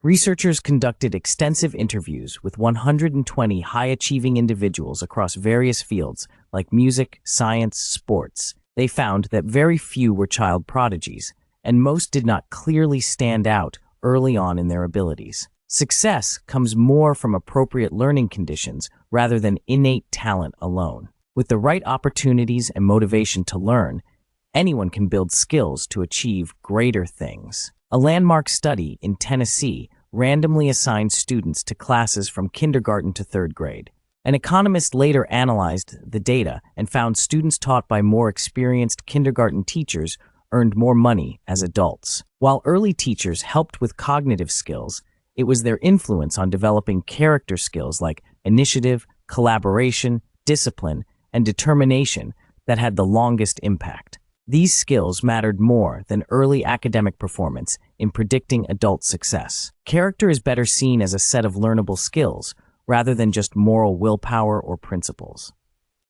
Researchers conducted extensive interviews with 120 high-achieving individuals across various fields like music, science, sports. They found that very few were child prodigies, and most did not clearly stand out early on in their abilities. Success comes more from appropriate learning conditions rather than innate talent alone. With the right opportunities and motivation to learn, anyone can build skills to achieve greater things. A landmark study in Tennessee randomly assigned students to classes from kindergarten to third grade. An economist later analyzed the data and found students taught by more experienced kindergarten teachers earned more money as adults. While early teachers helped with cognitive skills, it was their influence on developing character skills like initiative, collaboration, discipline, and determination that had the longest impact. These skills mattered more than early academic performance in predicting adult success. Character is better seen as a set of learnable skills rather than just moral willpower or principles.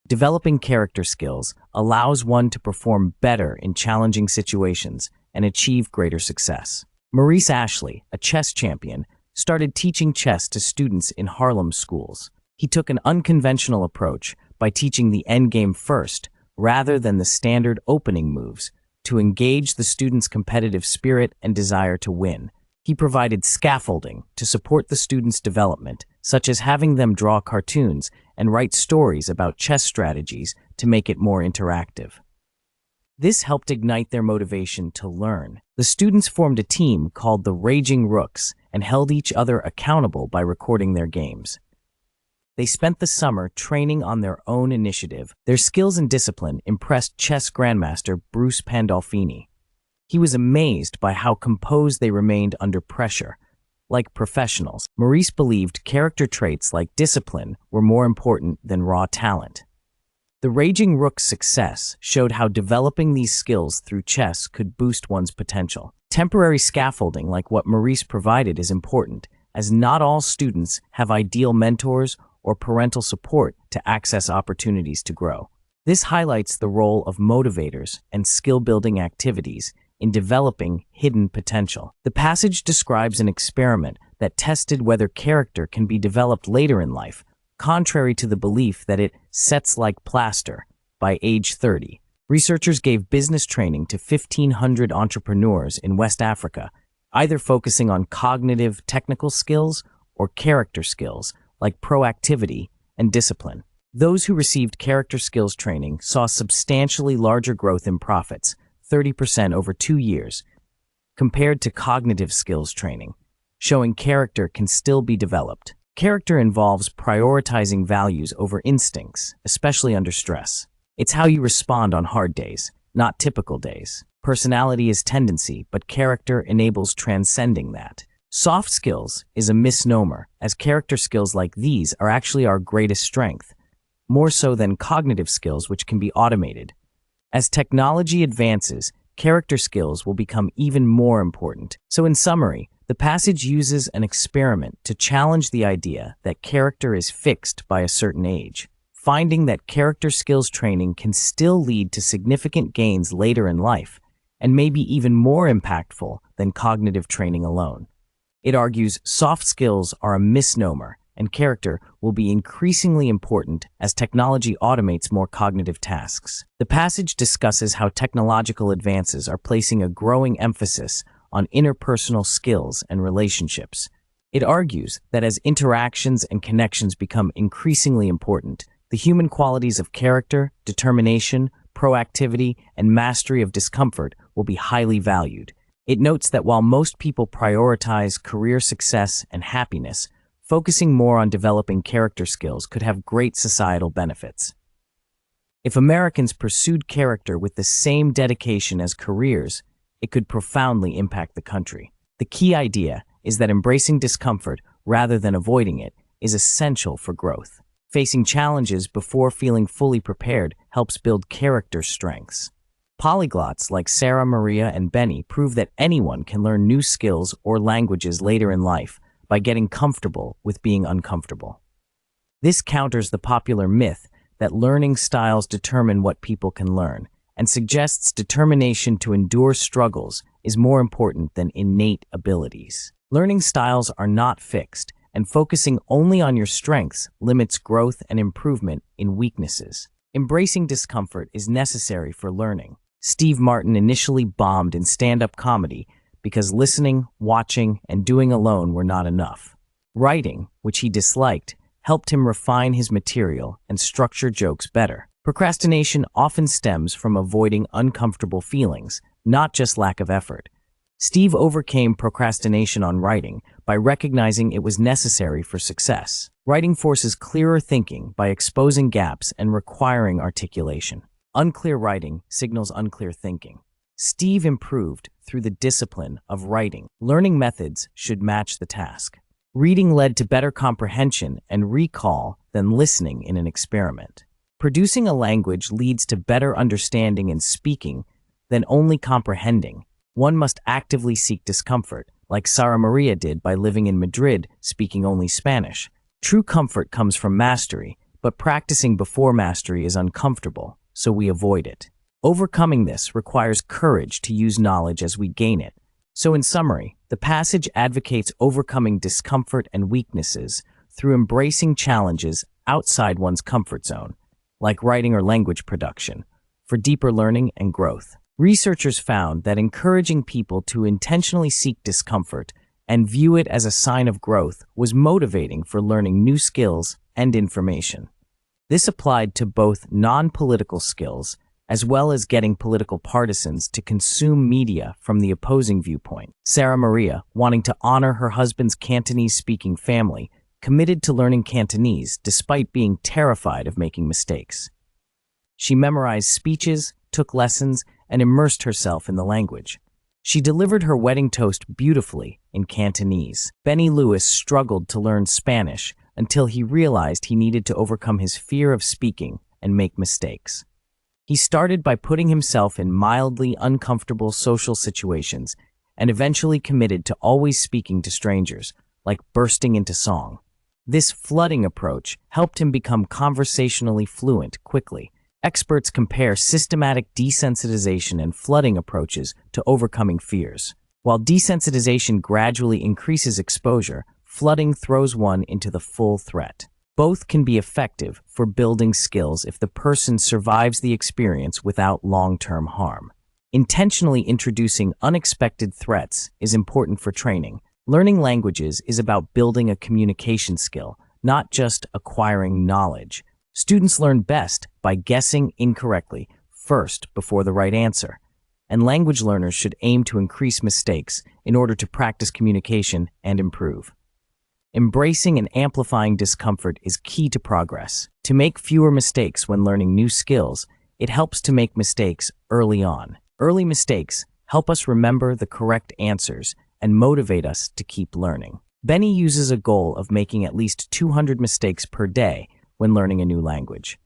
Developing character skills allows one to perform better in challenging situations and achieve greater success. Maurice Ashley, a chess champion, started teaching chess to students in Harlem schools. He took an unconventional approach by teaching the endgame first, rather than the standard opening moves, to engage the students' competitive spirit and desire to win. He provided scaffolding to support the students' development, such as having them draw cartoons and write stories about chess strategies to make it more interactive. This helped ignite their motivation to learn. The students formed a team called the Raging Rooks and held each other accountable by recording their games. They spent the summer training on their own initiative. Their skills and discipline impressed chess grandmaster Bruce Pandolfini. He was amazed by how composed they remained under pressure. Like professionals, Maurice believed character traits like discipline were more important than raw talent. The Raging Rook's success showed how developing these skills through chess could boost one's potential. Temporary scaffolding like what Maurice provided is important, as not all students have ideal mentors or parental support to access opportunities to grow. This highlights the role of motivators and skill-building activities in developing hidden potential. The passage describes an experiment that tested whether character can be developed later in life, contrary to the belief that it sets like plaster by age 30. Researchers gave business training to 1,500 entrepreneurs in West Africa, either focusing on cognitive, technical skills or character skills like proactivity and discipline. Those who received character skills training saw substantially larger growth in profits, 30% over 2 years, compared to cognitive skills training, showing character can still be developed. Character involves prioritizing values over instincts, especially under stress. It's how you respond on hard days, not typical days. Personality is tendency, but character enables transcending that. Soft skills is a misnomer, as character skills like these are actually our greatest strength, more so than cognitive skills which can be automated. As technology advances, character skills will become even more important. So in summary, the passage uses an experiment to challenge the idea that character is fixed by a certain age, finding that character skills training can still lead to significant gains later in life, and may be even more impactful than cognitive training alone. It argues soft skills are a misnomer, and character will be increasingly important as technology automates more cognitive tasks. The passage discusses how technological advances are placing a growing emphasis on interpersonal skills and relationships. It argues that as interactions and connections become increasingly important, the human qualities of character, determination, proactivity, and mastery of discomfort will be highly valued. It notes that while most people prioritize career success and happiness, focusing more on developing character skills could have great societal benefits. If Americans pursued character with the same dedication as careers, it could profoundly impact the country. The key idea is that embracing discomfort rather than avoiding it is essential for growth. Facing challenges before feeling fully prepared helps build character strengths. Polyglots like Sarah, Maria, and Benny prove that anyone can learn new skills or languages later in life by getting comfortable with being uncomfortable. This counters the popular myth that learning styles determine what people can learn, and suggests determination to endure struggles is more important than innate abilities. Learning styles are not fixed, and focusing only on your strengths limits growth and improvement in weaknesses. Embracing discomfort is necessary for learning. Steve Martin initially bombed in stand-up comedy because listening, watching, and doing alone were not enough. Writing, which he disliked, helped him refine his material and structure jokes better. Procrastination often stems from avoiding uncomfortable feelings, not just lack of effort. Steve overcame procrastination on writing by recognizing it was necessary for success. Writing forces clearer thinking by exposing gaps and requiring articulation. Unclear writing signals unclear thinking. Steve improved through the discipline of writing. Learning methods should match the task. Reading led to better comprehension and recall than listening in an experiment. Producing a language leads to better understanding and speaking than only comprehending. One must actively seek discomfort, like Sara Maria did by living in Madrid, speaking only Spanish. True comfort comes from mastery, but practicing before mastery is uncomfortable, so we avoid it. Overcoming this requires courage to use knowledge as we gain it. So in summary, the passage advocates overcoming discomfort and weaknesses through embracing challenges outside one's comfort zone, like writing or language production, for deeper learning and growth. Researchers found that encouraging people to intentionally seek discomfort and view it as a sign of growth was motivating for learning new skills and information. This applied to both non-political skills as well as getting political partisans to consume media from the opposing viewpoint. Sara Maria, wanting to honor her husband's Cantonese-speaking family, committed to learning Cantonese despite being terrified of making mistakes. She memorized speeches, took lessons, and immersed herself in the language. She delivered her wedding toast beautifully in Cantonese. Benny Lewis struggled to learn Spanish until he realized he needed to overcome his fear of speaking and make mistakes. He started by putting himself in mildly uncomfortable social situations and eventually committed to always speaking to strangers, like bursting into song. This flooding approach helped him become conversationally fluent quickly. Experts compare systematic desensitization and flooding approaches to overcoming fears. While desensitization gradually increases exposure, flooding throws one into the full threat. Both can be effective for building skills if the person survives the experience without long-term harm. Intentionally introducing unexpected threats is important for training. Learning languages is about building a communication skill, not just acquiring knowledge. Students learn best by guessing incorrectly first before the right answer, and language learners should aim to increase mistakes in order to practice communication and improve. Embracing and amplifying discomfort is key to progress. To make fewer mistakes when learning new skills, it helps to make mistakes early on. Early mistakes help us remember the correct answers and motivate us to keep learning. Benny uses a goal of making at least 200 mistakes per day when learning a new language.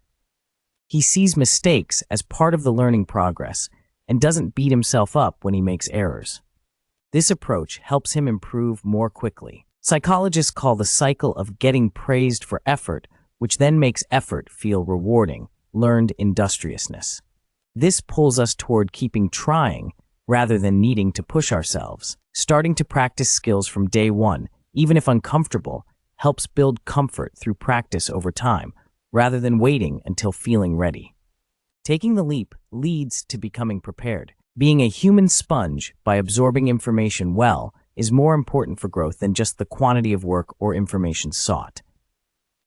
He sees mistakes as part of the learning progress and doesn't beat himself up when he makes errors. This approach helps him improve more quickly. Psychologists call the cycle of getting praised for effort, which then makes effort feel rewarding, learned industriousness. This pulls us toward keeping trying rather than needing to push ourselves. Starting to practice skills from day one, even if uncomfortable, helps build comfort through practice over time, rather than waiting until feeling ready. Taking the leap leads to becoming prepared. Being a human sponge by absorbing information well is more important for growth than just the quantity of work or information sought.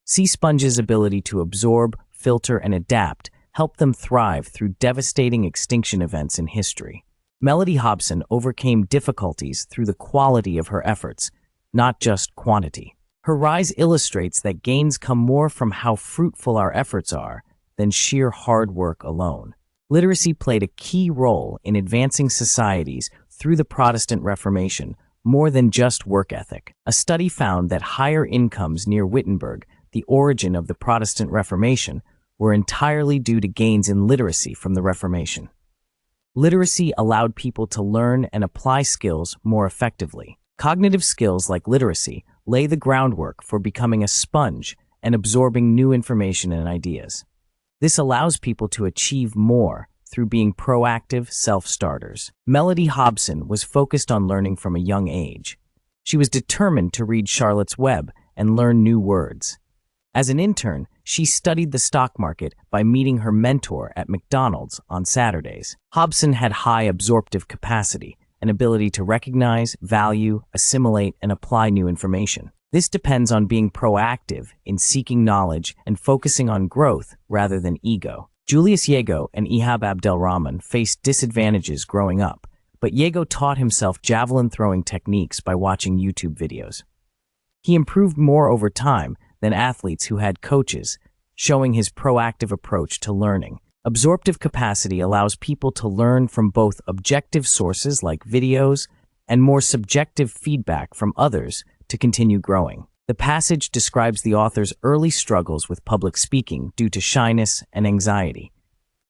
Sea sponges' ability to absorb, filter, and adapt help them thrive through devastating extinction events in history. Melody Hobson overcame difficulties through the quality of her efforts, not just quantity. Her rise illustrates that gains come more from how fruitful our efforts are than sheer hard work alone. Literacy played a key role in advancing societies through the Protestant Reformation, more than just work ethic. A study found that higher incomes near Wittenberg, the origin of the Protestant Reformation, were entirely due to gains in literacy from the Reformation. Literacy allowed people to learn and apply skills more effectively. Cognitive skills like literacy lay the groundwork for becoming a sponge and absorbing new information and ideas. This allows people to achieve more through being proactive self-starters. Melody Hobson was focused on learning from a young age. She was determined to read Charlotte's Web and learn new words. As an intern, she studied the stock market by meeting her mentor at McDonald's on Saturdays. Hobson had high absorptive capacity, an ability to recognize, value, assimilate, and apply new information. This depends on being proactive in seeking knowledge and focusing on growth rather than ego. Julius Yego and Ihab Abdelrahman faced disadvantages growing up, but Yego taught himself javelin throwing techniques by watching YouTube videos. He improved more over time than athletes who had coaches, showing his proactive approach to learning. Absorptive capacity allows people to learn from both objective sources like videos and more subjective feedback from others to continue growing. The passage describes the author's early struggles with public speaking due to shyness and anxiety.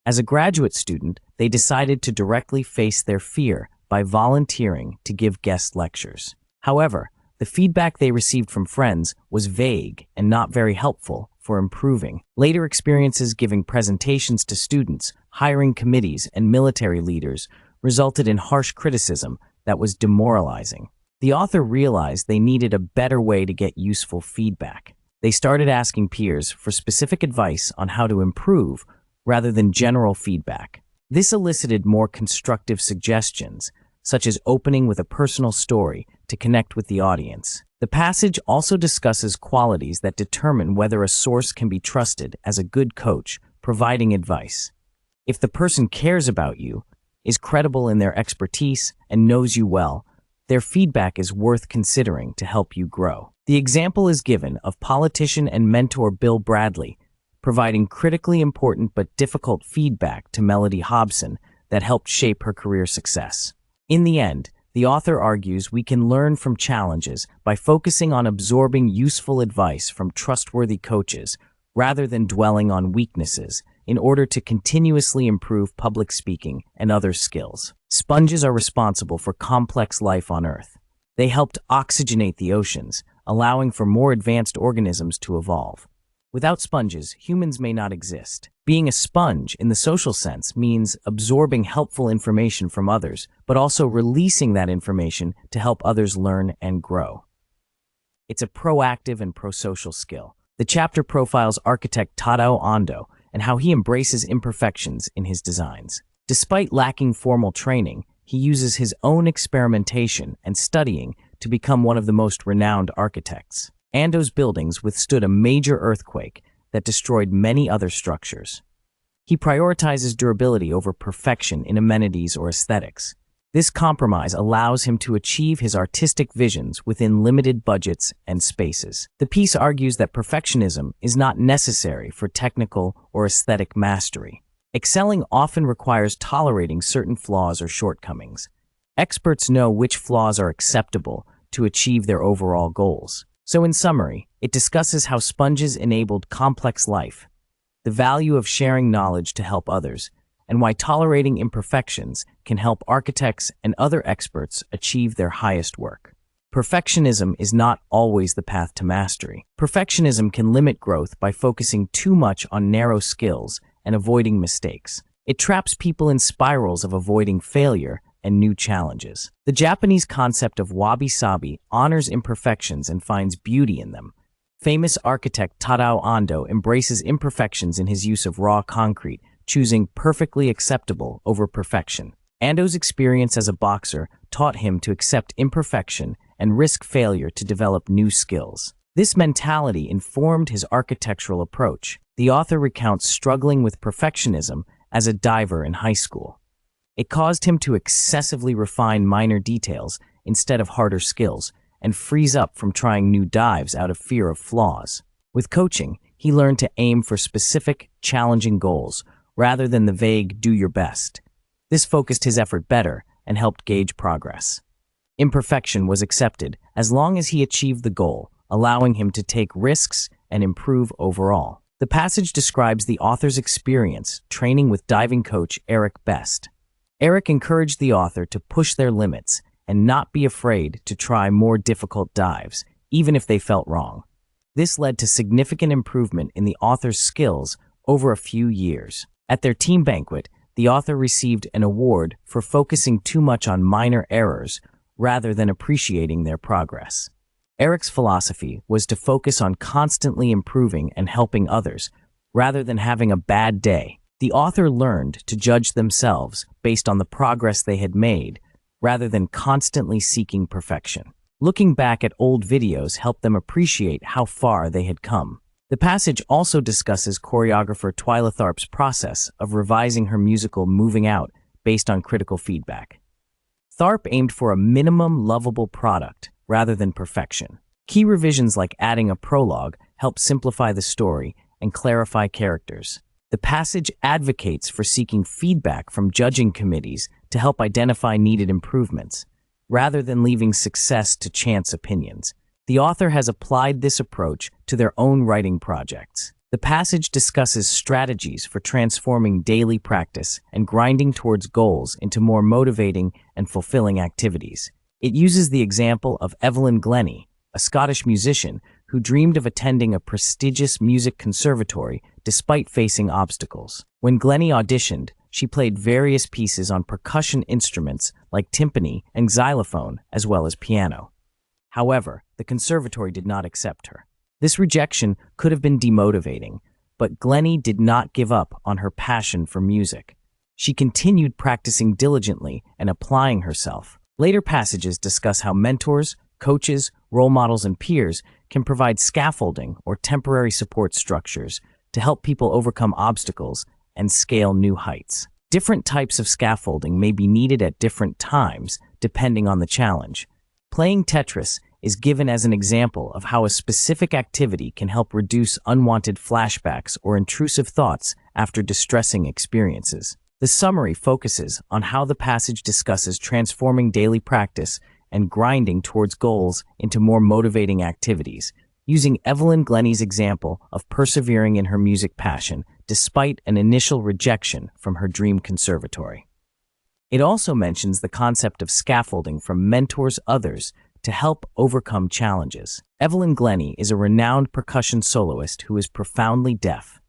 As a graduate student, they decided to directly face their fear by volunteering to give guest lectures. However, the feedback they received from friends was vague and not very helpful for improving. Later experiences giving presentations to students, hiring committees, and military leaders resulted in harsh criticism that was demoralizing. The author realized they needed a better way to get useful feedback. They started asking peers for specific advice on how to improve rather than general feedback. This elicited more constructive suggestions, such as opening with a personal story to connect with the audience. The passage also discusses qualities that determine whether a source can be trusted as a good coach providing advice. If the person cares about you, is credible in their expertise, and knows you well, their feedback is worth considering to help you grow. The example is given of politician and mentor Bill Bradley, providing critically important but difficult feedback to Melody Hobson that helped shape her career success. In the end, the author argues we can learn from challenges by focusing on absorbing useful advice from trustworthy coaches rather than dwelling on weaknesses in order to continuously improve public speaking and other skills. Sponges are responsible for complex life on Earth. They helped oxygenate the oceans, allowing for more advanced organisms to evolve. Without sponges, humans may not exist. Being a sponge in the social sense means absorbing helpful information from others, but also releasing that information to help others learn and grow. It's a proactive and prosocial skill. The chapter profiles architect Tadao Ando and how he embraces imperfections in his designs. Despite lacking formal training, he uses his own experimentation and studying to become one of the most renowned architects. Ando's buildings withstood a major earthquake that destroyed many other structures. He prioritizes durability over perfection in amenities or aesthetics. This compromise allows him to achieve his artistic visions within limited budgets and spaces. The piece argues that perfectionism is not necessary for technical or aesthetic mastery. Excelling often requires tolerating certain flaws or shortcomings. Experts know which flaws are acceptable to achieve their overall goals. So in summary, it discusses how sponges enabled complex life, the value of sharing knowledge to help others, and why tolerating imperfections can help architects and other experts achieve their highest work. Perfectionism is not always the path to mastery. Perfectionism can limit growth by focusing too much on narrow skills and avoiding mistakes. It traps people in spirals of avoiding failure and new challenges. The Japanese concept of wabi-sabi honors imperfections and finds beauty in them. Famous architect Tadao Ando embraces imperfections in his use of raw concrete, choosing perfectly acceptable over perfection. Ando's experience as a boxer taught him to accept imperfection and risk failure to develop new skills. This mentality informed his architectural approach. The author recounts struggling with perfectionism as a diver in high school. It caused him to excessively refine minor details instead of harder skills and freeze up from trying new dives out of fear of flaws. With coaching, he learned to aim for specific, challenging goals rather than the vague do your best. This focused his effort better and helped gauge progress. Imperfection was accepted as long as he achieved the goal, allowing him to take risks and improve overall. The passage describes the author's experience training with diving coach Eric Best. Eric encouraged the author to push their limits and not be afraid to try more difficult dives, even if they felt wrong. This led to significant improvement in the author's skills over a few years. At their team banquet, the author received an award for focusing too much on minor errors rather than appreciating their progress. Eric's philosophy was to focus on constantly improving and helping others, rather than having a bad day. The author learned to judge themselves based on the progress they had made, rather than constantly seeking perfection. Looking back at old videos helped them appreciate how far they had come. The passage also discusses choreographer Twyla Tharp's process of revising her musical Moving Out based on critical feedback. Tharp aimed for a minimum lovable product rather than perfection. Key revisions like adding a prologue help simplify the story and clarify characters. The passage advocates for seeking feedback from judging committees to help identify needed improvements, rather than leaving success to chance opinions. The author has applied this approach to their own writing projects. The passage discusses strategies for transforming daily practice and grinding towards goals into more motivating and fulfilling activities. It uses the example of Evelyn Glennie, a Scottish musician who dreamed of attending a prestigious music conservatory despite facing obstacles. When Glennie auditioned, she played various pieces on percussion instruments like timpani and xylophone, as well as piano. However, the conservatory did not accept her. This rejection could have been demotivating, but Glennie did not give up on her passion for music. She continued practicing diligently and applying herself. Later passages discuss how mentors, coaches, role models, and peers can provide scaffolding or temporary support structures to help people overcome obstacles and scale new heights. Different types of scaffolding may be needed at different times, depending on the challenge. Playing Tetris is given as an example of how a specific activity can help reduce unwanted flashbacks or intrusive thoughts after distressing experiences. The summary focuses on how the passage discusses transforming daily practice and grinding towards goals into more motivating activities, using Evelyn Glennie's example of persevering in her music passion despite an initial rejection from her dream conservatory. It also mentions the concept of scaffolding from mentors others to help overcome challenges. Evelyn Glennie is a renowned percussion soloist who is profoundly deaf.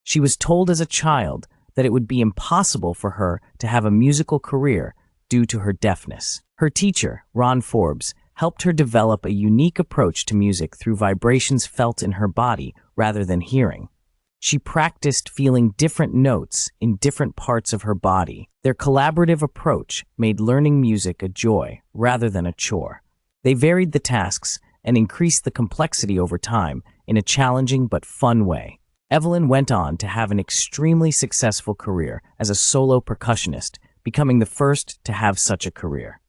She was told as a child that it would be impossible for her to have a musical career due to her deafness. Her teacher, Ron Forbes, helped her develop a unique approach to music through vibrations felt in her body rather than hearing. She practiced feeling different notes in different parts of her body. Their collaborative approach made learning music a joy rather than a chore. They varied the tasks and increased the complexity over time in a challenging but fun way. Evelyn went on to have an extremely successful career as a solo percussionist, becoming the first to have such a career.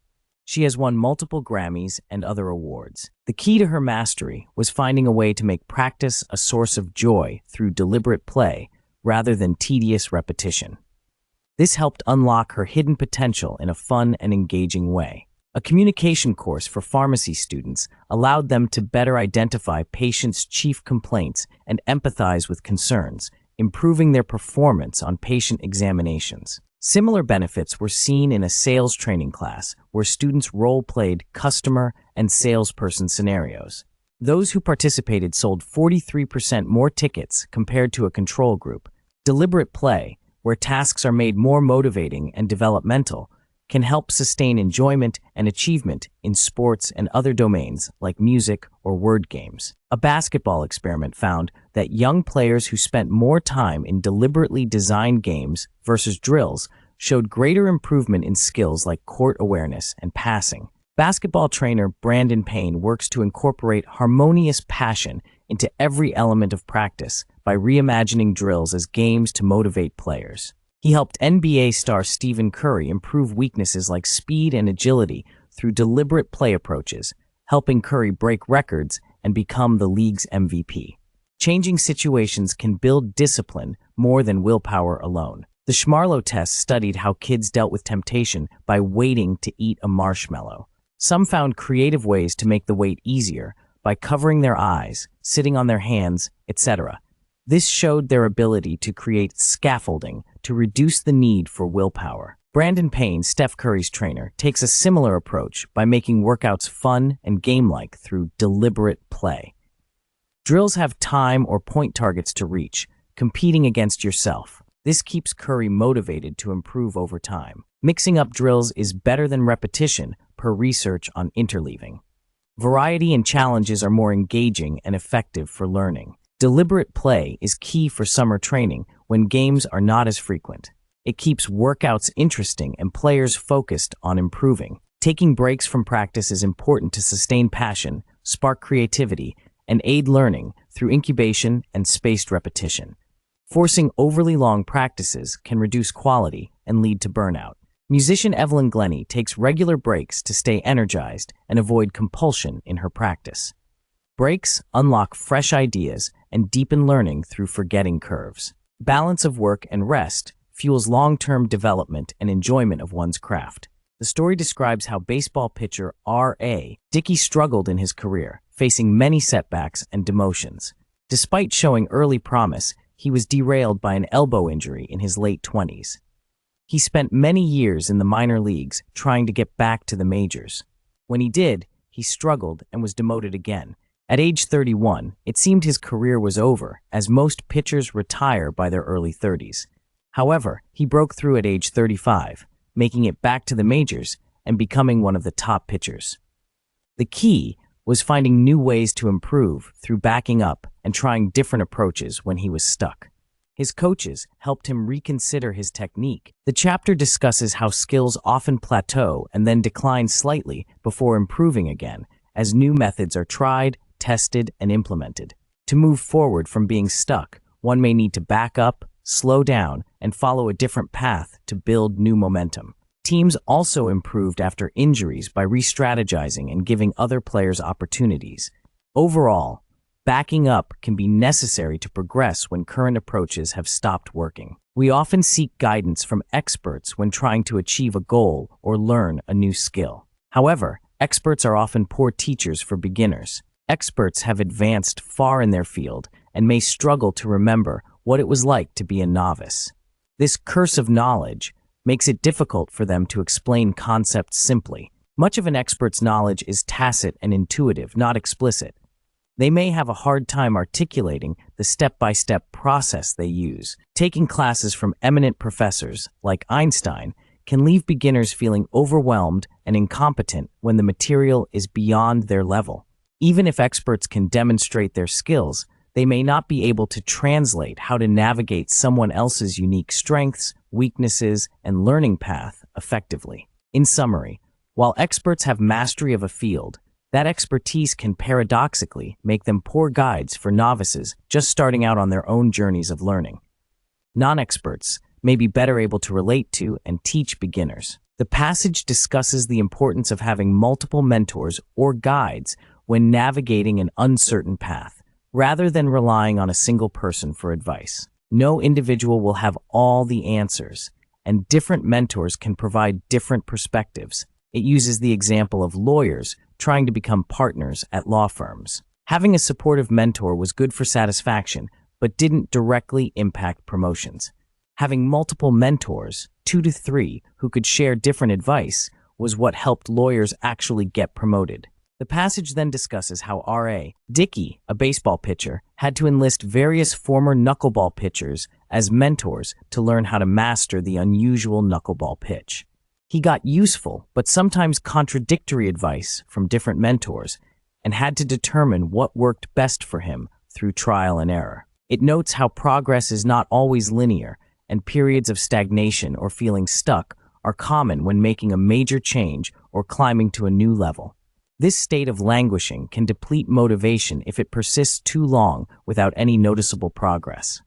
She has won multiple Grammys and other awards. The key to her mastery was finding a way to make practice a source of joy through deliberate play rather than tedious repetition. This helped unlock her hidden potential in a fun and engaging way. A communication course for pharmacy students allowed them to better identify patients' chief complaints and empathize with concerns, improving their performance on patient examinations. Similar benefits were seen in a sales training class where students role-played customer and salesperson scenarios. Those who participated sold 43% more tickets compared to a control group. Deliberate play, where tasks are made more motivating and developmental, can help sustain enjoyment and achievement in sports and other domains like music or word games. A basketball experiment found that young players who spent more time in deliberately designed games versus drills showed greater improvement in skills like court awareness and passing. Basketball trainer Brandon Payne works to incorporate harmonious passion into every element of practice by reimagining drills as games to motivate players. He helped NBA star Stephen Curry improve weaknesses like speed and agility through deliberate play approaches, helping Curry break records and become the league's MVP. Changing situations can build discipline more than willpower alone. The Schmarlow test studied how kids dealt with temptation by waiting to eat a marshmallow. Some found creative ways to make the wait easier by covering their eyes, sitting on their hands, etc. This showed their ability to create scaffolding to reduce the need for willpower. Brandon Payne, Steph Curry's trainer, takes a similar approach by making workouts fun and game-like through deliberate play. Drills have time or point targets to reach, competing against yourself. This keeps Curry motivated to improve over time. Mixing up drills is better than repetition, per research on interleaving. Variety and challenges are more engaging and effective for learning. Deliberate play is key for summer training when games are not as frequent. It keeps workouts interesting and players focused on improving. Taking breaks from practice is important to sustain passion, spark creativity, and aid learning through incubation and spaced repetition. Forcing overly long practices can reduce quality and lead to burnout. Musician Evelyn Glennie takes regular breaks to stay energized and avoid compulsion in her practice. Breaks unlock fresh ideas and deepen learning through forgetting curves. Balance of work and rest fuels long-term development and enjoyment of one's craft. The story describes how baseball pitcher R.A. Dickey struggled in his career, facing many setbacks and demotions. Despite showing early promise, he was derailed by an elbow injury in his late 20s. He spent many years in the minor leagues trying to get back to the majors. When he did, he struggled and was demoted again. At age 31, it seemed his career was over, as most pitchers retire by their early 30s. However, he broke through at age 35, making it back to the majors and becoming one of the top pitchers. The key was finding new ways to improve through backing up and trying different approaches when he was stuck. His coaches helped him reconsider his technique. The chapter discusses how skills often plateau and then decline slightly before improving again, as new methods are tried, tested, and implemented. To move forward from being stuck, one may need to back up, slow down, and follow a different path to build new momentum. Teams also improved after injuries by re-strategizing and giving other players opportunities. Overall, backing up can be necessary to progress when current approaches have stopped working. We often seek guidance from experts when trying to achieve a goal or learn a new skill. However, experts are often poor teachers for beginners. Experts have advanced far in their field and may struggle to remember what it was like to be a novice. This curse of knowledge makes it difficult for them to explain concepts simply. Much of an expert's knowledge is tacit and intuitive, not explicit. They may have a hard time articulating the step-by-step process they use. Taking classes from eminent professors, like Einstein, can leave beginners feeling overwhelmed and incompetent when the material is beyond their level. Even if experts can demonstrate their skills, they may not be able to translate how to navigate someone else's unique strengths, weaknesses, and learning path effectively. In summary, while experts have mastery of a field, that expertise can paradoxically make them poor guides for novices just starting out on their own journeys of learning. Non-experts may be better able to relate to and teach beginners. The passage discusses the importance of having multiple mentors or guides when navigating an uncertain path, rather than relying on a single person for advice. No individual will have all the answers, and different mentors can provide different perspectives. It uses the example of lawyers trying to become partners at law firms. Having a supportive mentor was good for satisfaction, but didn't directly impact promotions. Having multiple mentors, 2 to 3, who could share different advice, was what helped lawyers actually get promoted. The passage then discusses how R.A. Dickey, a baseball pitcher, had to enlist various former knuckleball pitchers as mentors to learn how to master the unusual knuckleball pitch. He got useful, but sometimes contradictory advice from different mentors and had to determine what worked best for him through trial and error. It notes how progress is not always linear, and periods of stagnation or feeling stuck are common when making a major change or climbing to a new level. This state of languishing can deplete motivation if it persists too long without any noticeable progress.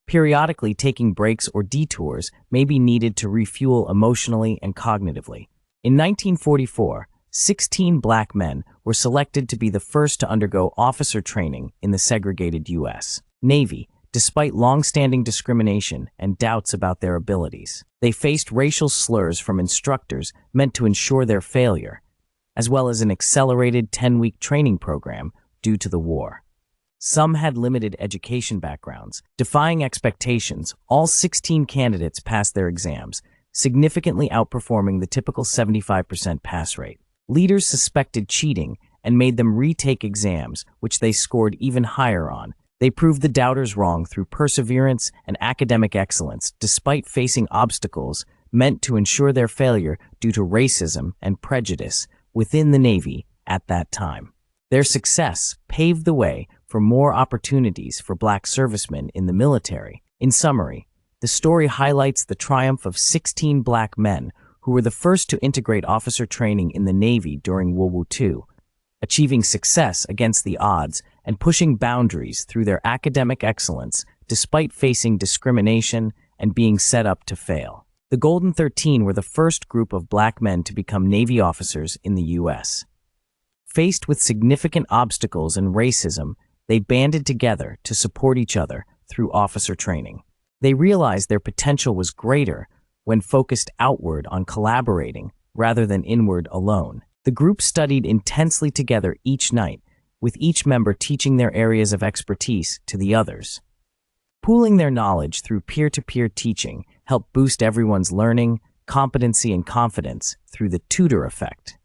Periodically taking breaks or detours may be needed to refuel emotionally and cognitively. In 1944, 16 black men were selected to be the first to undergo officer training in the segregated U.S. Navy, despite long-standing discrimination and doubts about their abilities. They faced racial slurs from instructors meant to ensure their failure, as well as an accelerated 10-week training program due to the war. Some had limited education backgrounds. Defying expectations, all 16 candidates passed their exams, significantly outperforming the typical 75% pass rate. Leaders suspected cheating and made them retake exams, which they scored even higher on, They proved the doubters wrong through perseverance and academic excellence, despite facing obstacles meant to ensure their failure due to racism and prejudice within the Navy at that time. Their success paved the way for more opportunities for Black servicemen in the military. In summary, the story highlights the triumph of 16 Black men who were the first to integrate officer training in the Navy during World War II, achieving success against the odds and pushing boundaries through their academic excellence despite facing discrimination and being set up to fail. The Golden 13 were the first group of Black men to become Navy officers in the U.S. Faced with significant obstacles and racism, they banded together to support each other through officer training. They realized their potential was greater when focused outward on collaborating rather than inward alone. The group studied intensely together each night, with each member teaching their areas of expertise to the others. Pooling their knowledge through peer-to-peer teaching helped boost everyone's learning, competency, and confidence through the tutor effect.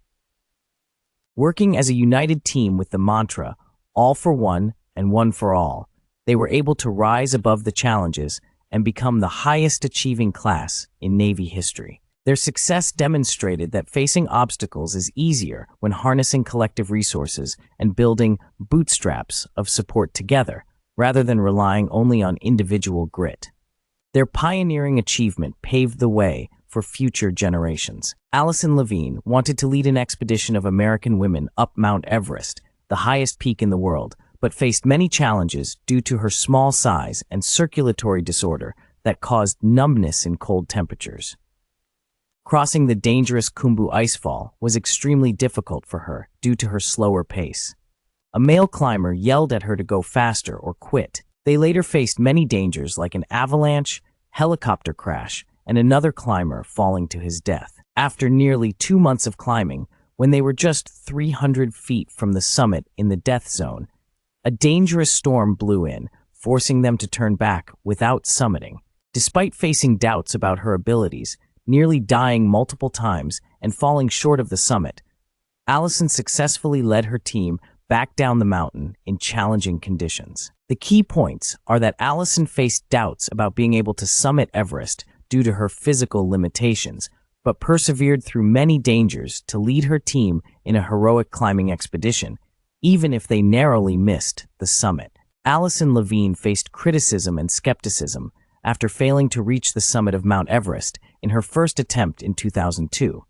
Working as a united team with the mantra, all for one and one for all, they were able to rise above the challenges and become the highest achieving class in Navy history. Their success demonstrated that facing obstacles is easier when harnessing collective resources and building bootstraps of support together, rather than relying only on individual grit. Their pioneering achievement paved the way for future generations. Alison Levine wanted to lead an expedition of American women up Mount Everest, the highest peak in the world, but faced many challenges due to her small size and circulatory disorder that caused numbness in cold temperatures. Crossing the dangerous Khumbu icefall was extremely difficult for her due to her slower pace. A male climber yelled at her to go faster or quit. They later faced many dangers like an avalanche, helicopter crash, and another climber falling to his death. After nearly 2 months of climbing, when they were just 300 feet from the summit in the death zone, a dangerous storm blew in, forcing them to turn back without summiting. Despite facing doubts about her abilities, nearly dying multiple times and falling short of the summit, Alison successfully led her team back down the mountain in challenging conditions. The key points are that Alison faced doubts about being able to summit Everest due to her physical limitations, but persevered through many dangers to lead her team in a heroic climbing expedition, even if they narrowly missed the summit. Alison Levine faced criticism and skepticism after failing to reach the summit of Mount Everest in her first attempt in 2002.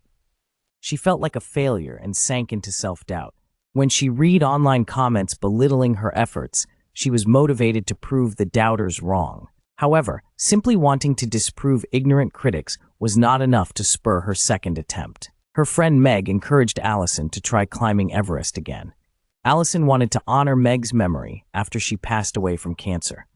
She felt like a failure and sank into self-doubt. When she read online comments belittling her efforts, she was motivated to prove the doubters wrong. However, simply wanting to disprove ignorant critics was not enough to spur her second attempt. Her friend Meg encouraged Alison to try climbing Everest again. Alison wanted to honor Meg's memory after she passed away from cancer.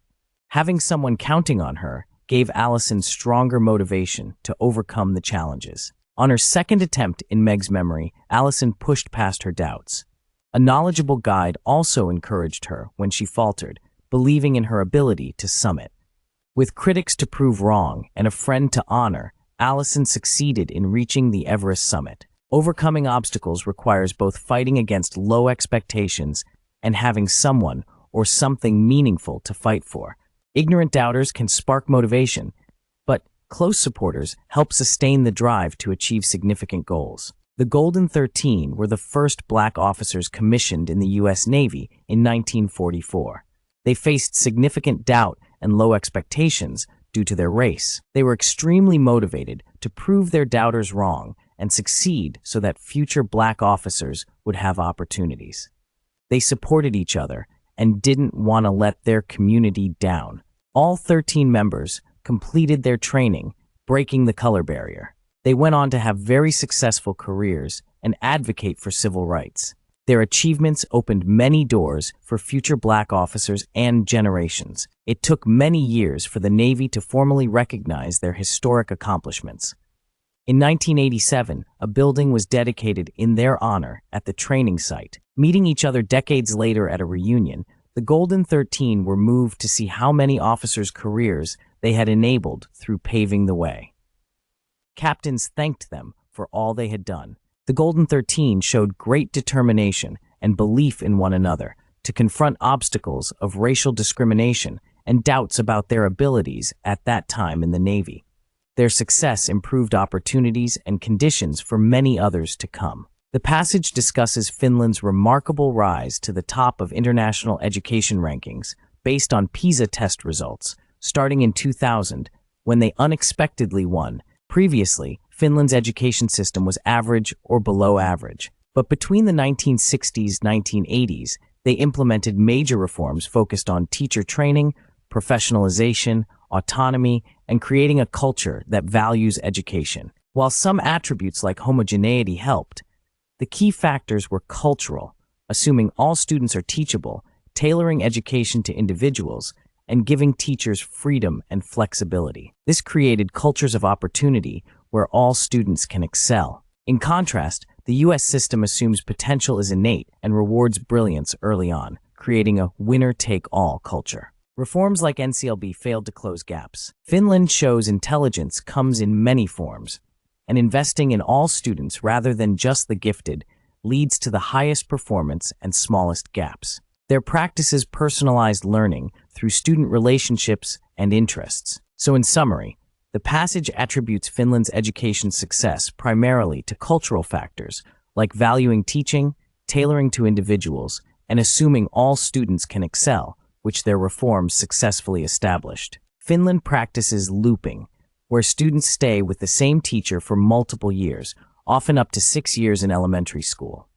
Having someone counting on her gave Alison stronger motivation to overcome the challenges. On her second attempt in Meg's memory, Alison pushed past her doubts. A knowledgeable guide also encouraged her when she faltered, believing in her ability to summit. With critics to prove wrong and a friend to honor, Alison succeeded in reaching the Everest summit. Overcoming obstacles requires both fighting against low expectations and having someone or something meaningful to fight for. Ignorant doubters can spark motivation, but close supporters help sustain the drive to achieve significant goals. The Golden 13 were the first Black officers commissioned in the U.S. Navy in 1944. They faced significant doubt and low expectations due to their race. They were extremely motivated to prove their doubters wrong and succeed so that future Black officers would have opportunities. They supported each other and didn't want to let their community down. All 13 members completed their training, breaking the color barrier. They went on to have very successful careers and advocate for civil rights. Their achievements opened many doors for future Black officers and generations. It took many years for the Navy to formally recognize their historic accomplishments. In 1987, a building was dedicated in their honor at the training site. Meeting each other decades later at a reunion, the Golden 13 were moved to see how many officers' careers they had enabled through paving the way. Captains thanked them for all they had done. The Golden 13 showed great determination and belief in one another, to confront obstacles of racial discrimination and doubts about their abilities at that time in the Navy. Their success improved opportunities and conditions for many others to come. The passage discusses Finland's remarkable rise to the top of international education rankings based on PISA test results, starting in 2000, when they unexpectedly won. Previously, Finland's education system was average or below average, but between the 1960s-1980s, they implemented major reforms focused on teacher training, professionalization, autonomy, and creating a culture that values education. While some attributes like homogeneity helped, the key factors were cultural, assuming all students are teachable, tailoring education to individuals, and giving teachers freedom and flexibility. This created cultures of opportunity where all students can excel. In contrast, the U.S. system assumes potential is innate and rewards brilliance early on, creating a winner-take-all culture. Reforms like NCLB failed to close gaps. Finland shows intelligence comes in many forms, and investing in all students rather than just the gifted leads to the highest performance and smallest gaps. Their practices personalized learning through student relationships and interests. So in summary, the passage attributes Finland's education success primarily to cultural factors like valuing teaching, tailoring to individuals, and assuming all students can excel, which their reforms successfully established. Finland practices looping, where students stay with the same teacher for multiple years, often up to 6 years in elementary school.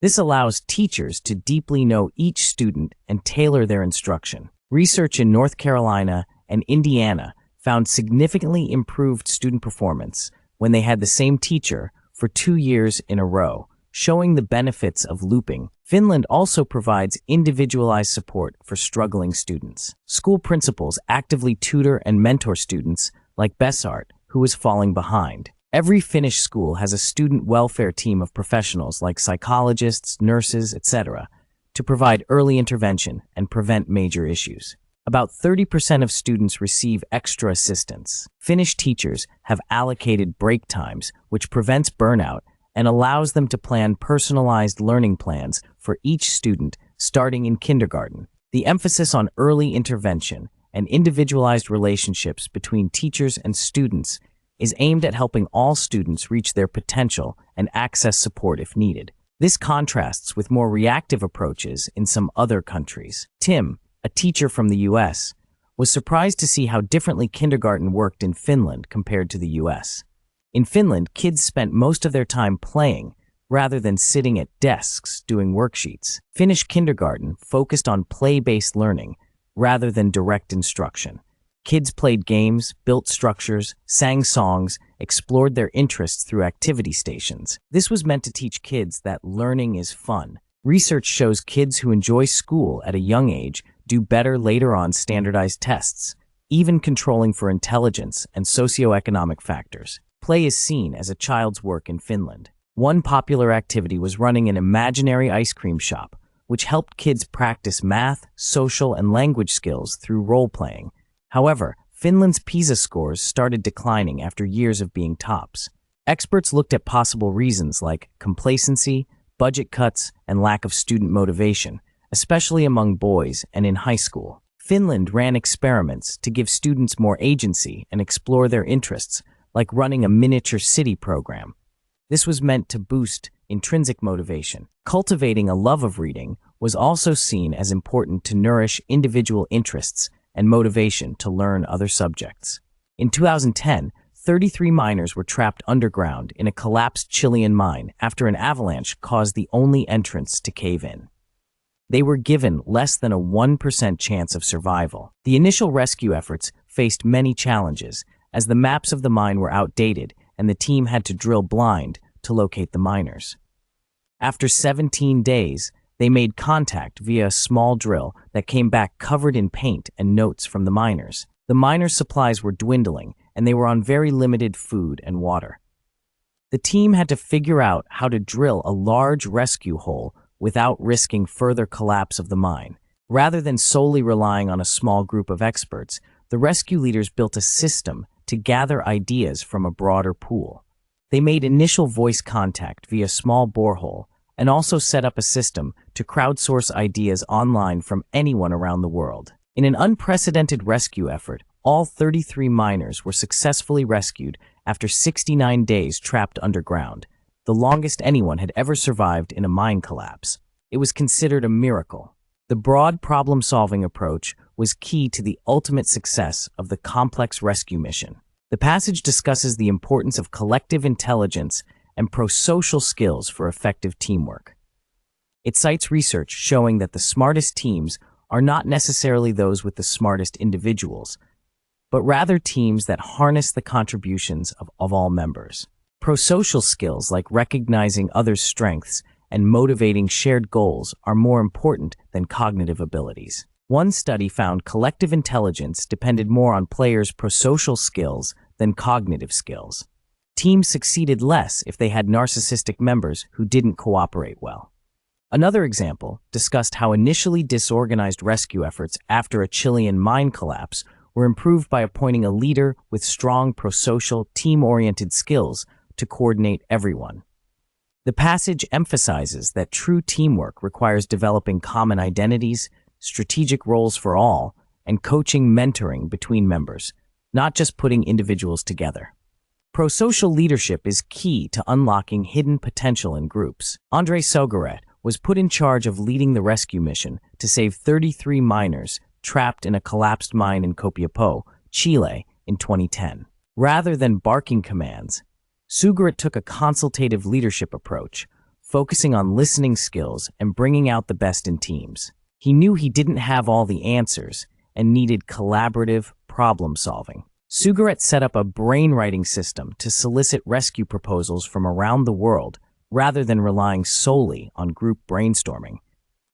This allows teachers to deeply know each student and tailor their instruction. Research in North Carolina and Indiana found significantly improved student performance when they had the same teacher for 2 years in a row, showing the benefits of looping. Finland also provides individualized support for struggling students. School principals actively tutor and mentor students like Bessart, who is falling behind. Every Finnish school has a student welfare team of professionals like psychologists, nurses, etc., to provide early intervention and prevent major issues. About 30% of students receive extra assistance. Finnish teachers have allocated break times, which prevents burnout and allows them to plan personalized learning plans for each student starting in kindergarten. The emphasis on early intervention and individualized relationships between teachers and students is aimed at helping all students reach their potential and access support if needed. This contrasts with more reactive approaches in some other countries. Tim, a teacher from the US, was surprised to see how differently kindergarten worked in Finland compared to the US. In Finland, kids spent most of their time playing rather than sitting at desks doing worksheets. Finnish kindergarten focused on play-based learning rather than direct instruction. Kids played games, built structures, sang songs, explored their interests through activity stations. This was meant to teach kids that learning is fun. Research shows kids who enjoy school at a young age do better later on standardized tests, even controlling for intelligence and socioeconomic factors. Play is seen as a child's work in Finland. One popular activity was running an imaginary ice cream shop, which helped kids practice math, social, and language skills through role-playing. However, Finland's PISA scores started declining after years of being tops. Experts looked at possible reasons like complacency, budget cuts, and lack of student motivation, especially among boys and in high school. Finland ran experiments to give students more agency and explore their interests, like running a miniature city program. This was meant to boost intrinsic motivation. Cultivating a love of reading was also seen as important to nourish individual interests and motivation to learn other subjects. In 2010, 33 miners were trapped underground in a collapsed Chilean mine after an avalanche caused the only entrance to cave in. They were given less than a 1% chance of survival. The initial rescue efforts faced many challenges, as the maps of the mine were outdated and the team had to drill blind to locate the miners. After 17 days, they made contact via a small drill that came back covered in paint and notes from the miners. The miners' supplies were dwindling, and they were on very limited food and water. The team had to figure out how to drill a large rescue hole without risking further collapse of the mine. Rather than solely relying on a small group of experts, the rescue leaders built a system to gather ideas from a broader pool. They made initial voice contact via small borehole, and also set up a system to crowdsource ideas online from anyone around the world. In an unprecedented rescue effort, all 33 miners were successfully rescued after 69 days trapped underground, the longest anyone had ever survived in a mine collapse. It was considered a miracle. The broad problem-solving approach was key to the ultimate success of the complex rescue mission. The passage discusses the importance of collective intelligence and pro-social skills for effective teamwork. It cites research showing that the smartest teams are not necessarily those with the smartest individuals, but rather teams that harness the contributions of all members. Pro-social skills like recognizing others' strengths and motivating shared goals are more important than cognitive abilities. One study found collective intelligence depended more on players' pro-social skills than cognitive skills. Teams succeeded less if they had narcissistic members who didn't cooperate well. Another example discussed how initially disorganized rescue efforts after a Chilean mine collapse were improved by appointing a leader with strong pro-social, team-oriented skills to coordinate everyone. The passage emphasizes that true teamwork requires developing common identities, strategic roles for all, and coaching mentoring between members, not just putting individuals together. Pro-social leadership is key to unlocking hidden potential in groups. André Sogaret was put in charge of leading the rescue mission to save 33 miners trapped in a collapsed mine in Copiapó, Chile, in 2010. Rather than barking commands, Sogaret took a consultative leadership approach, focusing on listening skills and bringing out the best in teams. He knew he didn't have all the answers and needed collaborative problem-solving. Sogaret set up a brainwriting system to solicit rescue proposals from around the world rather than relying solely on group brainstorming.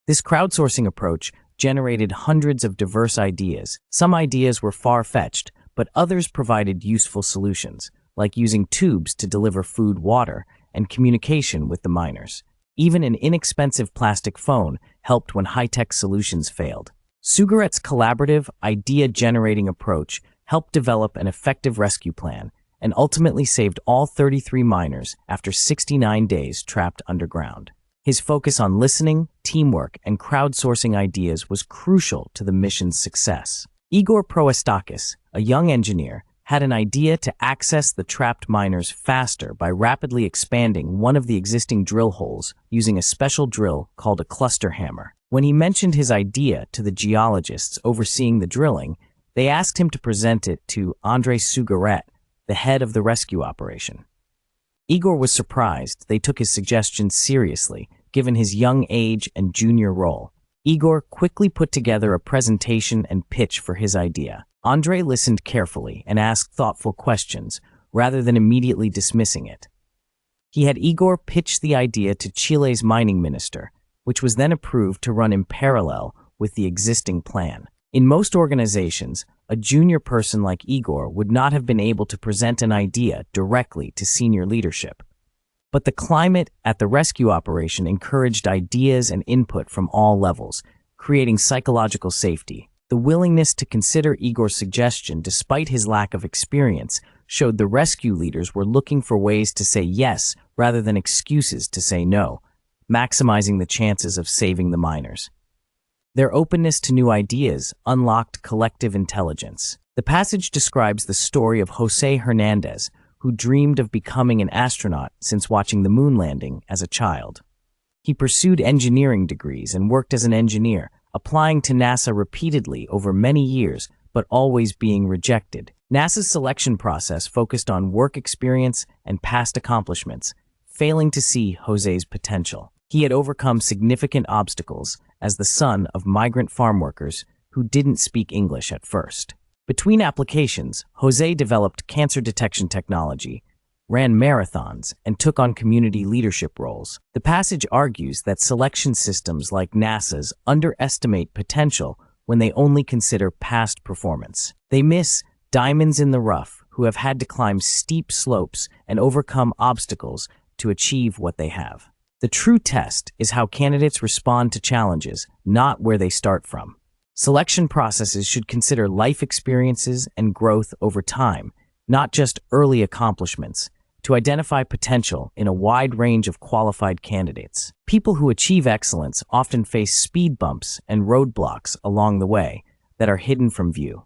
This crowdsourcing approach generated hundreds of diverse ideas. Some ideas were far-fetched, but others provided useful solutions, like using tubes to deliver food, water, and communication with the miners. Even an inexpensive plastic phone helped when high-tech solutions failed. Sogaret's collaborative, idea-generating approach helped develop an effective rescue plan and ultimately saved all 33 miners after 69 days trapped underground. His focus on listening, teamwork, and crowdsourcing ideas was crucial to the mission's success. Igor Proestakis, a young engineer, had an idea to access the trapped miners faster by rapidly expanding one of the existing drill holes using a special drill called a cluster hammer. When he mentioned his idea to the geologists overseeing the drilling, they asked him to present it to André Sogaret, the head of the rescue operation. Igor was surprised they took his suggestions seriously, given his young age and junior role. Igor quickly put together a presentation and pitch for his idea. André listened carefully and asked thoughtful questions, rather than immediately dismissing it. He had Igor pitch the idea to Chile's mining minister, which was then approved to run in parallel with the existing plan. In most organizations, a junior person like Igor would not have been able to present an idea directly to senior leadership. But the climate at the rescue operation encouraged ideas and input from all levels, creating psychological safety. The willingness to consider Igor's suggestion despite his lack of experience showed the rescue leaders were looking for ways to say yes rather than excuses to say no, maximizing the chances of saving the miners. Their openness to new ideas unlocked collective intelligence. The passage describes the story of Jose Hernandez, who dreamed of becoming an astronaut since watching the moon landing as a child. He pursued engineering degrees and worked as an engineer, applying to NASA repeatedly over many years, but always being rejected. NASA's selection process focused on work experience and past accomplishments, failing to see Jose's potential. He had overcome significant obstacles as the son of migrant farm workers who didn't speak English at first. Between applications, Jose developed cancer detection technology, ran marathons, and took on community leadership roles. The passage argues that selection systems like NASA's underestimate potential when they only consider past performance. They miss diamonds in the rough who have had to climb steep slopes and overcome obstacles to achieve what they have. The true test is how candidates respond to challenges, not where they start from. Selection processes should consider life experiences and growth over time, not just early accomplishments, to identify potential in a wide range of qualified candidates. People who achieve excellence often face speed bumps and roadblocks along the way that are hidden from view.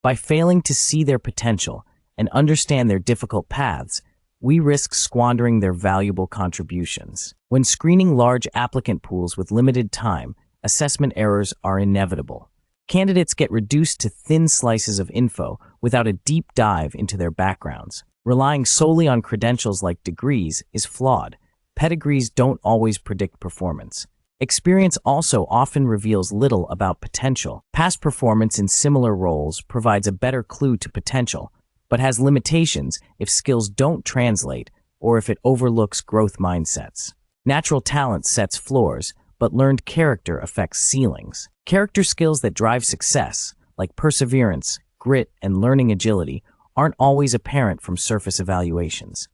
By failing to see their potential and understand their difficult paths, we risk squandering their valuable contributions. When screening large applicant pools with limited time, assessment errors are inevitable. Candidates get reduced to thin slices of info without a deep dive into their backgrounds. Relying solely on credentials like degrees is flawed. Pedigrees don't always predict performance. Experience also often reveals little about potential. Past performance in similar roles provides a better clue to potential, but has limitations if skills don't translate or if it overlooks growth mindsets. Natural talent sets floors, but learned character affects ceilings. Character skills that drive success, like perseverance, grit, and learning agility, aren't always apparent from surface evaluations.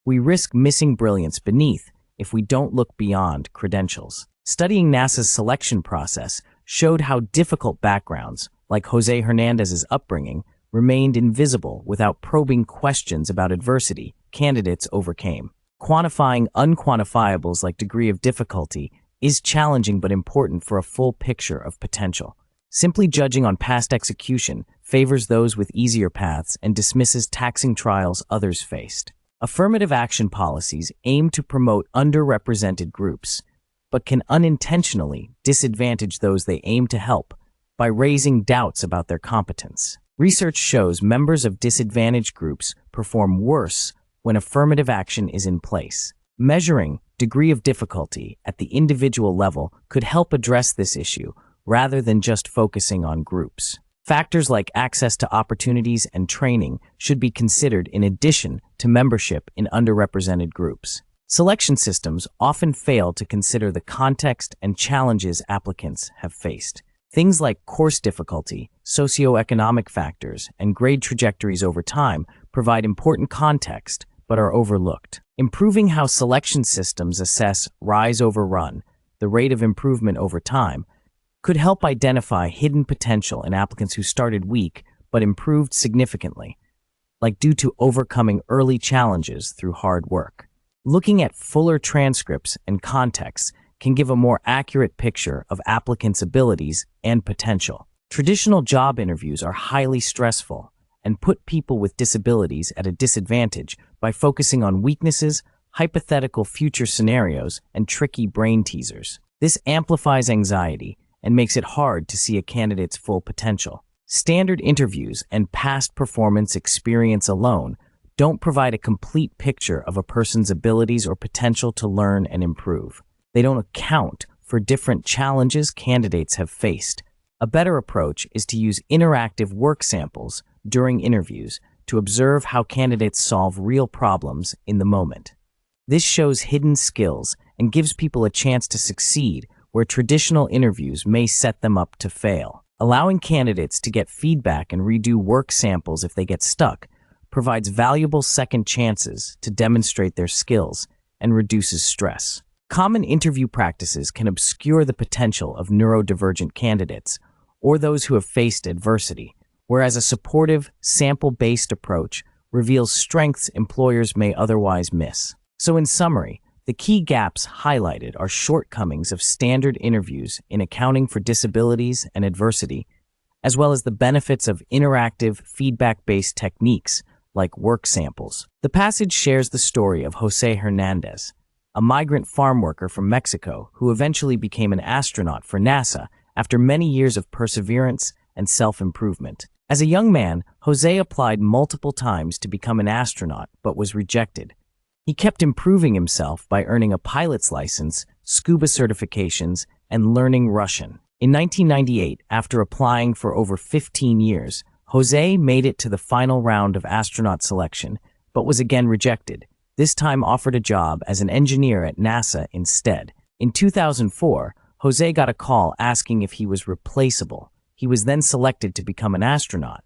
We risk missing brilliance beneath if we don't look beyond credentials. Studying NASA's selection process showed how difficult backgrounds, like Jose Hernandez's upbringing, remained invisible without probing questions about adversity candidates overcame. Quantifying unquantifiables like degree of difficulty is challenging but important for a full picture of potential. Simply judging on past execution favors those with easier paths and dismisses taxing trials others faced. Affirmative action policies aim to promote underrepresented groups, but can unintentionally disadvantage those they aim to help by raising doubts about their competence. Research shows members of disadvantaged groups perform worse when affirmative action is in place. Measuring degree of difficulty at the individual level could help address this issue rather than just focusing on groups. Factors like access to opportunities and training should be considered in addition to membership in underrepresented groups. Selection systems often fail to consider the context and challenges applicants have faced. Things like course difficulty, socioeconomic factors, and grade trajectories over time provide important context but are overlooked. Improving how selection systems assess rise over run, the rate of improvement over time, could help identify hidden potential in applicants who started weak but improved significantly, like due to overcoming early challenges through hard work. Looking at fuller transcripts and contexts can give a more accurate picture of applicants' abilities and potential. Traditional job interviews are highly stressful and put people with disabilities at a disadvantage by focusing on weaknesses, hypothetical future scenarios, and tricky brain teasers. This amplifies anxiety and makes it hard to see a candidate's full potential. Standard interviews and past performance experience alone don't provide a complete picture of a person's abilities or potential to learn and improve. They don't account for different challenges candidates have faced. A better approach is to use interactive work samples during interviews to observe how candidates solve real problems in the moment. This shows hidden skills and gives people a chance to succeed where traditional interviews may set them up to fail. Allowing candidates to get feedback and redo work samples if they get stuck provides valuable second chances to demonstrate their skills and reduces stress. Common interview practices can obscure the potential of neurodivergent candidates or those who have faced adversity, whereas a supportive, sample-based approach reveals strengths employers may otherwise miss. So in summary, the key gaps highlighted are shortcomings of standard interviews in accounting for disabilities and adversity, as well as the benefits of interactive, feedback-based techniques like work samples. The passage shares the story of Jose Hernandez, a migrant farm worker from Mexico who eventually became an astronaut for NASA after many years of perseverance and self-improvement. As a young man, Jose applied multiple times to become an astronaut but was rejected. He kept improving himself by earning a pilot's license, scuba certifications, and learning Russian. In 1998, after applying for over 15 years, Jose made it to the final round of astronaut selection, but was again rejected, this time offered a job as an engineer at NASA instead. In 2004, Jose got a call asking if he was replaceable. He was then selected to become an astronaut.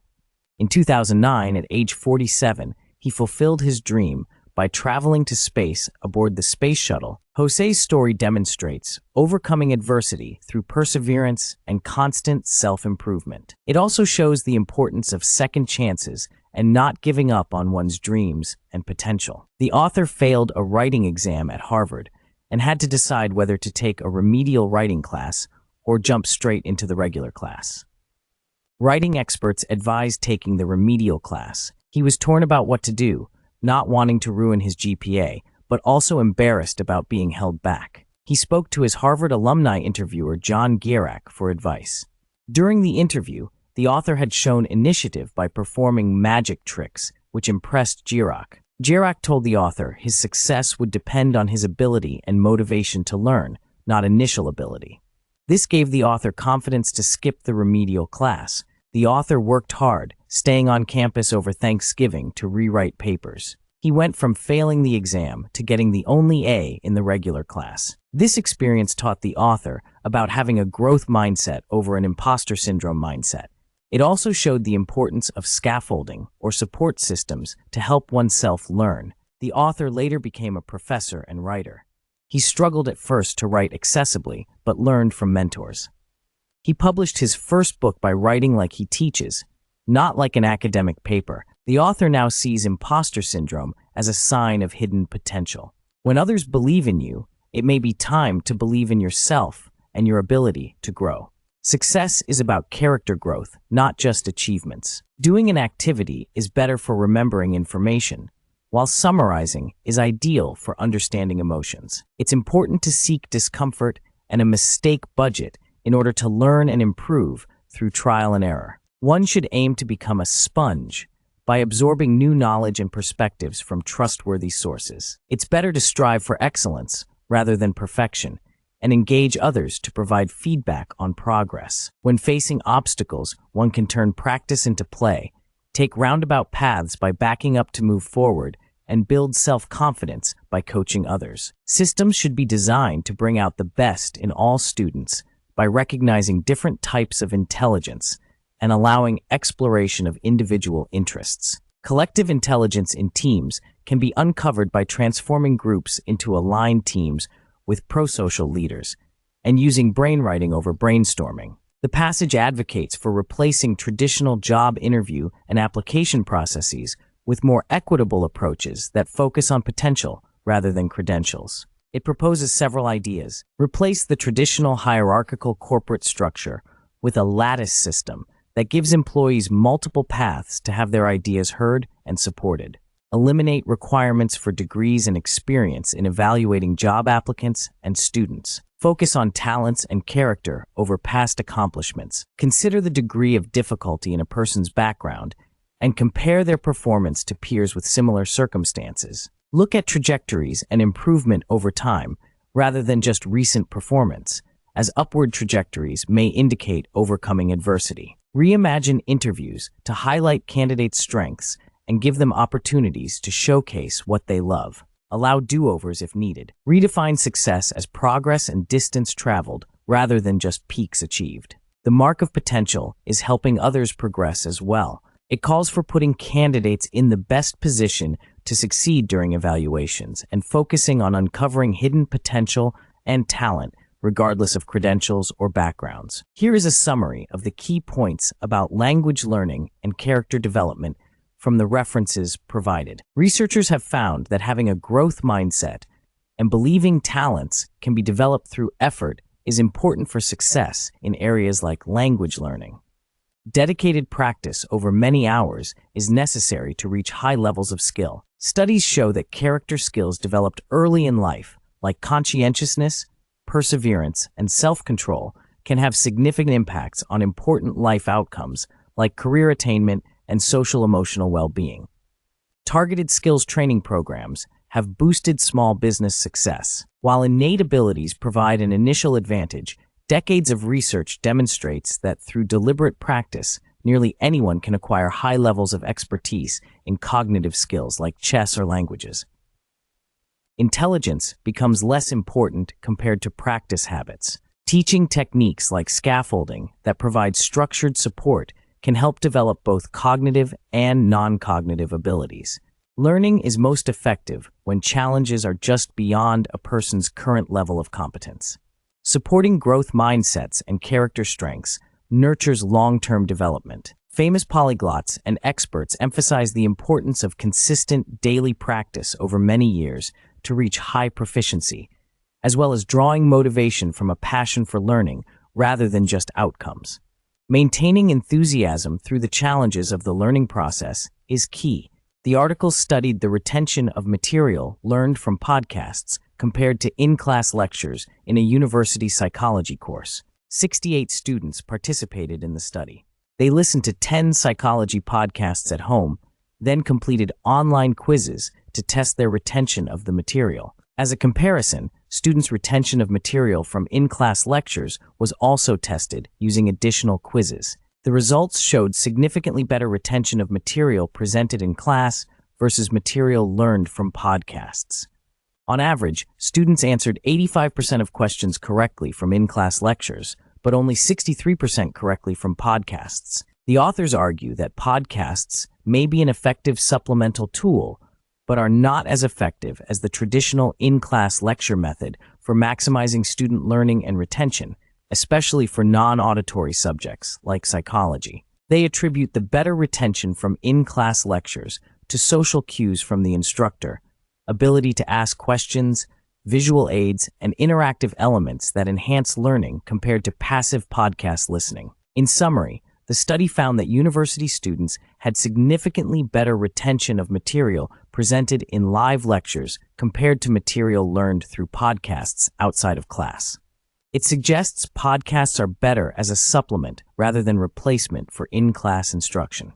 In 2009, at age 47, he fulfilled his dream by traveling to space aboard the space shuttle. Jose's story demonstrates overcoming adversity through perseverance and constant self-improvement. It also shows the importance of second chances and not giving up on one's dreams and potential. The author failed a writing exam at Harvard and had to decide whether to take a remedial writing class or jump straight into the regular class. Writing experts advised taking the remedial class. He was torn about what to do, not wanting to ruin his GPA, but also embarrassed about being held back. He spoke to his Harvard alumni interviewer John Gierak for advice. During the interview, the author had shown initiative by performing magic tricks, which impressed Gierak. Gierak told the author his success would depend on his ability and motivation to learn, not initial ability. This gave the author confidence to skip the remedial class. The author worked hard, staying on campus over Thanksgiving to rewrite papers. He went from failing the exam to getting the only A in the regular class. This experience taught the author about having a growth mindset over an imposter syndrome mindset. It also showed the importance of scaffolding or support systems to help oneself learn. The author later became a professor and writer. He struggled at first to write accessibly, but learned from mentors. He published his first book by writing like he teaches, not like an academic paper. The author now sees imposter syndrome as a sign of hidden potential. When others believe in you, it may be time to believe in yourself and your ability to grow. Success is about character growth, not just achievements. Doing an activity is better for remembering information, while summarizing is ideal for understanding emotions. It's important to seek discomfort and a mistake budget in order to learn and improve through trial and error. One should aim to become a sponge by absorbing new knowledge and perspectives from trustworthy sources. It's better to strive for excellence rather than perfection, and engage others to provide feedback on progress. When facing obstacles, one can turn practice into play, take roundabout paths by backing up to move forward, and build self-confidence by coaching others. Systems should be designed to bring out the best in all students by recognizing different types of intelligence and allowing exploration of individual interests. Collective intelligence in teams can be uncovered by transforming groups into aligned teams with prosocial leaders and using brainwriting over brainstorming. The passage advocates for replacing traditional job interview and application processes with more equitable approaches that focus on potential rather than credentials. It proposes several ideas. Replace the traditional hierarchical corporate structure with a lattice system that gives employees multiple paths to have their ideas heard and supported. Eliminate requirements for degrees and experience in evaluating job applicants and students. Focus on talents and character over past accomplishments. Consider the degree of difficulty in a person's background and compare their performance to peers with similar circumstances. Look at trajectories and improvement over time rather than just recent performance, as upward trajectories may indicate overcoming adversity. Reimagine interviews to highlight candidates' strengths and give them opportunities to showcase what they love. Allow do-overs if needed. Redefine success as progress and distance traveled rather than just peaks achieved. The mark of potential is helping others progress as well. It calls for putting candidates in the best position to succeed during evaluations and focusing on uncovering hidden potential and talent regardless of credentials or backgrounds. Here is a summary of the key points about language learning and character development from the references provided. Researchers have found that having a growth mindset and believing talents can be developed through effort is important for success in areas like language learning. Dedicated practice over many hours is necessary to reach high levels of skill. Studies show that character skills developed early in life, like conscientiousness, perseverance, and self-control, can have significant impacts on important life outcomes like career attainment and social-emotional well-being. Targeted skills training programs have boosted small business success. While innate abilities provide an initial advantage, decades of research demonstrates that through deliberate practice, nearly anyone can acquire high levels of expertise in cognitive skills like chess or languages. Intelligence becomes less important compared to practice habits. Teaching techniques like scaffolding that provide structured support can help develop both cognitive and non-cognitive abilities. Learning is most effective when challenges are just beyond a person's current level of competence. Supporting growth mindsets and character strengths nurtures long-term development. Famous polyglots and experts emphasize the importance of consistent daily practice over many years to reach high proficiency, as well as drawing motivation from a passion for learning rather than just outcomes. Maintaining enthusiasm through the challenges of the learning process is key. The article studied the retention of material learned from podcasts compared to in-class lectures in a university psychology course. 68 students participated in the study. They listened to 10 psychology podcasts at home, then completed online quizzes to test their retention of the material. As a comparison, students' retention of material from in-class lectures was also tested using additional quizzes. The results showed significantly better retention of material presented in class versus material learned from podcasts. On average, students answered 85% of questions correctly from in-class lectures, but only 63% correctly from podcasts. The authors argue that podcasts may be an effective supplemental tool, but are not as effective as the traditional in-class lecture method for maximizing student learning and retention, especially for non-auditory subjects like psychology. They attribute the better retention from in-class lectures to social cues from the instructor, ability to ask questions, visual aids, and interactive elements that enhance learning compared to passive podcast listening. In summary, the study found that university students had significantly better retention of material presented in live lectures compared to material learned through podcasts outside of class. It suggests podcasts are better as a supplement rather than replacement for in-class instruction.